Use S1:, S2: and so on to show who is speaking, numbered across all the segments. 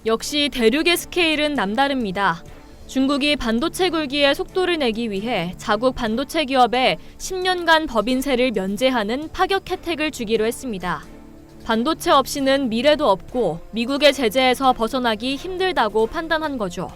S1: 역시 대륙의 스케일은 남다릅니다. 중국이 반도체 굴기에 속도를 내기 위해 자국 반도체 기업에 10년간 법인세를 면제하는 파격 혜택을 주기로 했습니다. 반도체 없이는 미래도 없고 미국의 제재에서 벗어나기 힘들다고 판단한 거죠.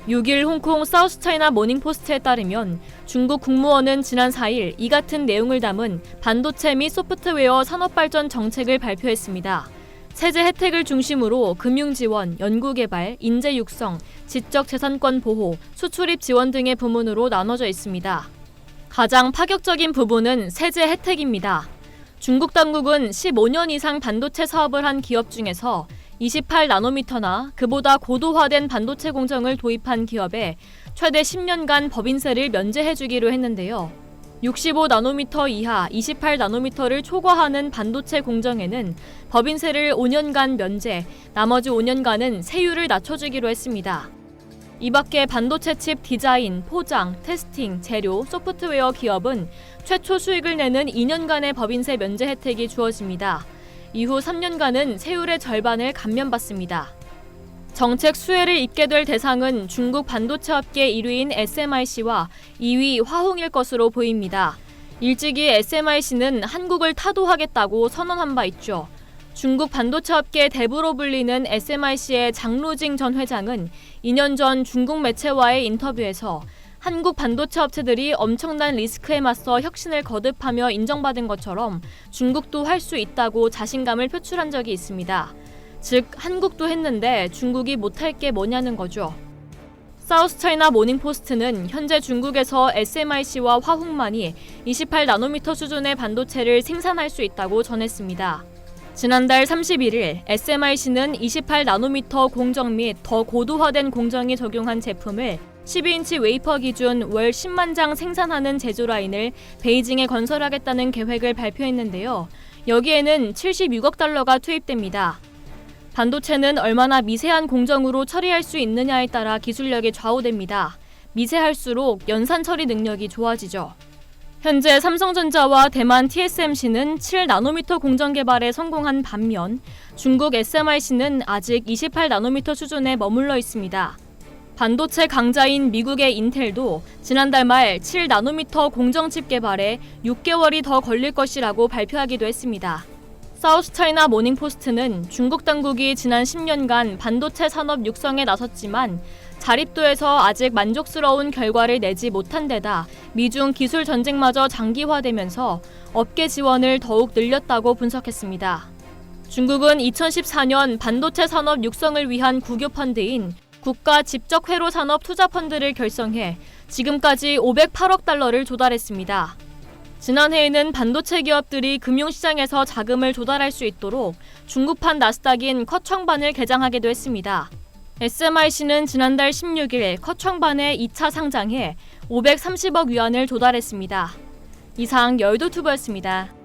S1: 6일 홍콩 사우스차이나 모닝포스트에 따르면 중국 국무원은 지난 4일 이 같은 내용을 담은 반도체 및 소프트웨어 산업발전 정책을 발표했습니다. 세제 혜택을 중심으로 금융지원, 연구개발, 인재 육성, 지적재산권 보호, 수출입 지원 등의 부문으로 나눠져 있습니다. 가장 파격적인 부분은 세제 혜택입니다. 중국 당국은 15년 이상 반도체 사업을 한 기업 중에서 28나노미터나 그보다 고도화된 반도체 공정을 도입한 기업에 최대 10년간 법인세를 면제해주기로 했는데요. 65나노미터 이하 28나노미터를 초과하는 반도체 공정에는 법인세를 5년간 면제, 나머지 5년간은 세율을 낮춰주기로 했습니다. 이 밖에 반도체 칩 디자인, 포장, 테스팅, 재료, 소프트웨어 기업은 최초 수익을 내는 2년간의 법인세 면제 혜택이 주어집니다. 이후 3년간은 세율의 절반을 감면받습니다. 정책 수혜를 입게 될 대상은 중국 반도체 업계 1위인 SMIC와 2위 화홍일 것으로 보입니다. 일찍이 SMIC는 한국을 타도하겠다고 선언한 바 있죠. 중국 반도체 업계 대부로 불리는 SMIC의 장루징 전 회장은 2년 전 중국 매체와의 인터뷰에서 한국 반도체 업체들이 엄청난 리스크에 맞서 혁신을 거듭하며 인정받은 것처럼 중국도 할 수 있다고 자신감을 표출한 적이 있습니다. 즉, 한국도 했는데 중국이 못할 게 뭐냐는 거죠. 사우스차이나 모닝포스트는 현재 중국에서 SMIC와 화홍만이 28나노미터 수준의 반도체를 생산할 수 있다고 전했습니다. 지난달 31일 SMIC는 28나노미터 공정 및 더 고도화된 공정이 적용한 제품을 12인치 웨이퍼 기준 월 10만 장 생산하는 제조 라인을 베이징에 건설하겠다는 계획을 발표했는데요. 여기에는 76억 달러가 투입됩니다. 반도체는 얼마나 미세한 공정으로 처리할 수 있느냐에 따라 기술력이 좌우됩니다. 미세할수록 연산 처리 능력이 좋아지죠. 현재 삼성전자와 대만 TSMC는 7나노미터 공정 개발에 성공한 반면 중국 SMIC는 아직 28나노미터 수준에 머물러 있습니다. 반도체 강자인 미국의 인텔도 지난달 말 7나노미터 공정칩 개발에 6개월이 더 걸릴 것이라고 발표하기도 했습니다. 사우스차이나 모닝포스트는 중국 당국이 지난 10년간 반도체 산업 육성에 나섰지만 자립도에서 아직 만족스러운 결과를 내지 못한 데다 미중 기술 전쟁마저 장기화되면서 업계 지원을 더욱 늘렸다고 분석했습니다. 중국은 2014년 반도체 산업 육성을 위한 국유 펀드인 국가 직접 회로 산업 투자 펀드를 결성해 지금까지 508억 달러를 조달했습니다. 지난해에는 반도체 기업들이 금융시장에서 자금을 조달할 수 있도록 중국판 나스닥인 커청반을 개장하기도 했습니다. SMIC는 지난달 16일 커청반에 2차 상장해 530억 위안을 조달했습니다. 이상 여의도투브였습니다.